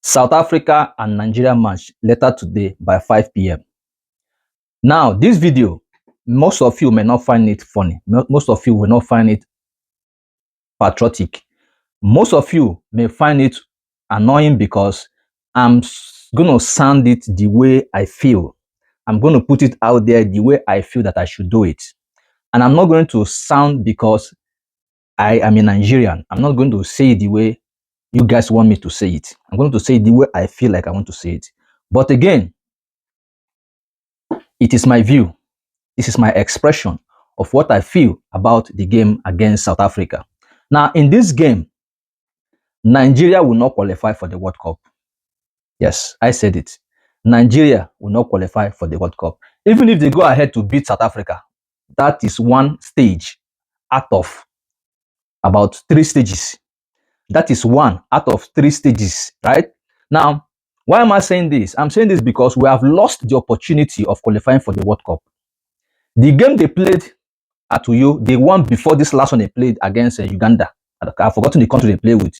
South Africa and Nigeria match later today by 5 p.m. Now, this video, most of you may not find it funny. Most of you will not find it patriotic. Most of you may find it annoying because I'm going to sound it the way I feel. I'm going to put it out there the way I feel that I should do it. And I'm not going to sound because I am a Nigerian. I'm not going to say it the way you guys want me to say it. I'm going to say it the way I feel like I want to say it. But again, it is my view. This is my expression of what I feel about the game against South Africa. Now, in this game, Nigeria will not qualify for the World Cup. Yes, I said it. Nigeria will not qualify for the World Cup. Even if they go ahead to beat South Africa, that is one stage out of about 3 stages. That is one out of 3 stages, right? Now, why am I saying this? I'm saying this because we have lost the opportunity of qualifying for the World Cup. The game they played at Uyo, the one before this last one they played against Uganda, I've forgotten the country they play with.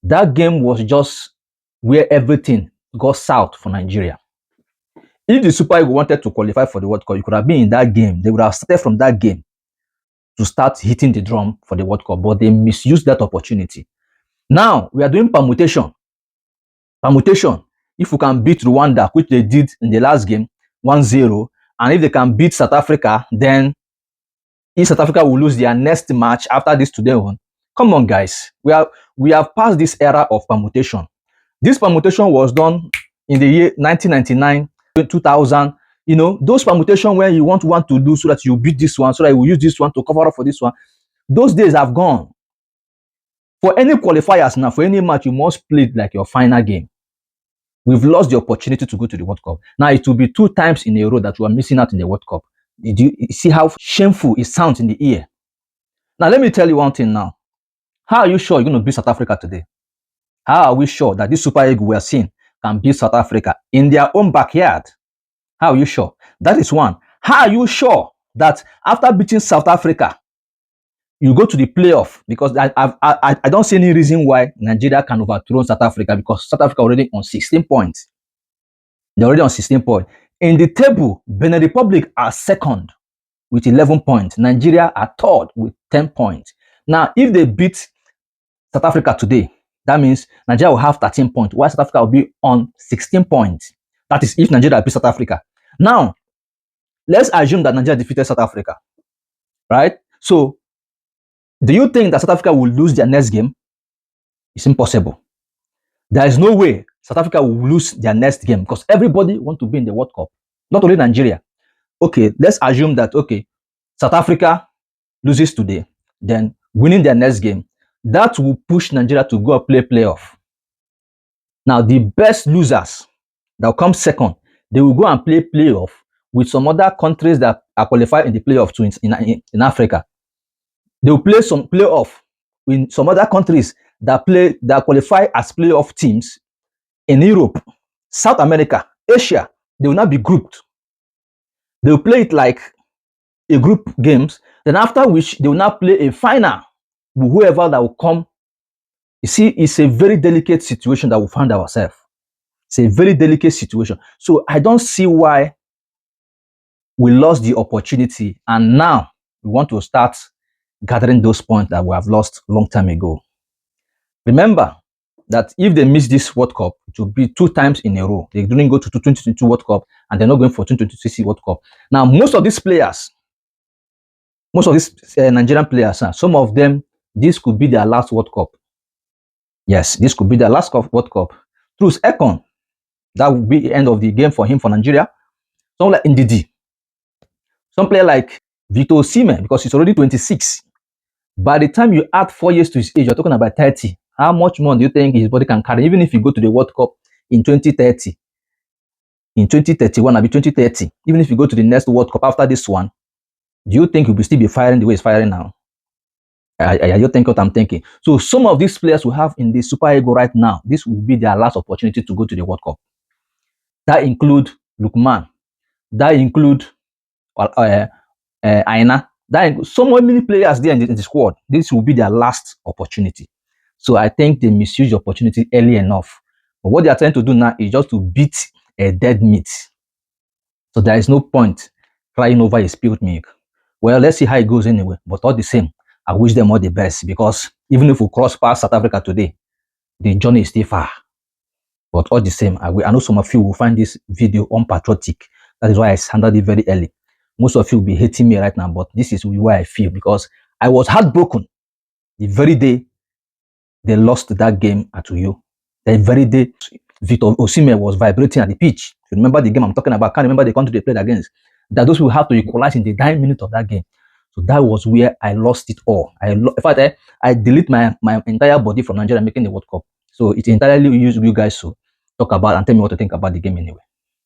That game was just where everything got south for Nigeria. If the Super Eagles wanted to qualify for the World Cup, you could have been in that game. They would have started from that game to start hitting the drum for the World Cup, but they misused that opportunity. Now, we are doing permutation. Permutation. If we can beat Rwanda, which they did in the last game, 1-0, and if they can beat South Africa, then if South Africa will lose their next match after this today one. Come on, guys. We have passed this era of permutation. This permutation was done in the year 1999, 2000. You know, those permutation where you want to do so that you beat this one, so that you will use this one to cover up for this one. Those days have gone. For any qualifiers now, for any match, you must play it like your final game. We've lost the opportunity to go to the World Cup. Now it will be 2 times in a row that we are missing out in the World Cup. Did you see how shameful it sounds in the ear? Now let me tell you one thing now. How are you sure you're going to beat South Africa today? How are we sure that this Super Eagles we are seeing can beat South Africa in their own backyard? How are you sure? That is one. How are you sure that after beating South Africa, you go to the playoff? Because I don't see any reason why Nigeria can overthrow South Africa, because South Africa already on 16 points. They're already on 16 points. In the table, Benin Republic are second with 11 points. Nigeria are third with 10 points. Now, if they beat South Africa today, that means Nigeria will have 13 points, while South Africa will be on 16 points. That is if Nigeria beats South Africa. Now, let's assume that Nigeria defeated South Africa, right? So, do you think that South Africa will lose their next game? It's impossible. There is no way South Africa will lose their next game, because everybody wants to be in the World Cup, not only Nigeria. Okay, let's assume that, okay, South Africa loses today, then winning their next game, that will push Nigeria to go play playoff. Now, the best losers that will come second, they will go and play playoff with some other countries that are qualified in the playoff too in Africa. They will play some playoff in some other countries that qualify as playoff teams in Europe, South America, Asia. They will not be grouped. They will play it like a group games. Then after which they will not play a final with whoever that will come. You see, it's a very delicate situation that we find ourselves. It's a very delicate situation. So I don't see why we lost the opportunity, and now we want to start gathering those points that we have lost a long time ago. Remember that if they miss this World Cup, it will be 2 times in a row. They didn't go to 2022 World Cup, and they're not going for 2026 World Cup. Now, most of these players, most of these Nigerian players, some of them, this could be their last World Cup. Yes, this could be their last World Cup. Truth Ekong, that would be the end of the game for him, for Nigeria. Someone like Ndidi, some player like Victor Osimhen, because he's already 26. By the time you add 4 years to his age, you're talking about 30. How much more do you think his body can carry, even if you go to the World Cup in 2030, in 2031, maybe 2030, even if you go to the next World Cup after this one, do you think he will still be firing the way he's firing now? You think what I'm thinking? So some of these players we have in the Super Eagles right now, this will be their last opportunity to go to the World Cup. That include Lukman, that include Aina, so many players there in the squad. This will be their last opportunity. So I think they misused the opportunity early enough. But what they are trying to do now is just to beat a dead meat. So there is no point crying over a spilled milk. Well, let's see how it goes anyway. But all the same, I wish them all the best, because even if we cross past South Africa today, the journey is still far. But all the same, I know some of you will find this video unpatriotic. That is why I handled it very early. Most of you will be hating me right now, but this is why I feel, because I was heartbroken the very day they lost that game at Uyo. The very day Victor Osimhen was vibrating at the pitch. If you remember the game I'm talking about, I can't remember the country they played against. That those will have to equalize in the 9 minutes of that game. So that was where I lost it all. In fact, I delete my entire body from Nigeria making the World Cup. So it's entirely you guys to talk about and tell me what to think about the game anyway.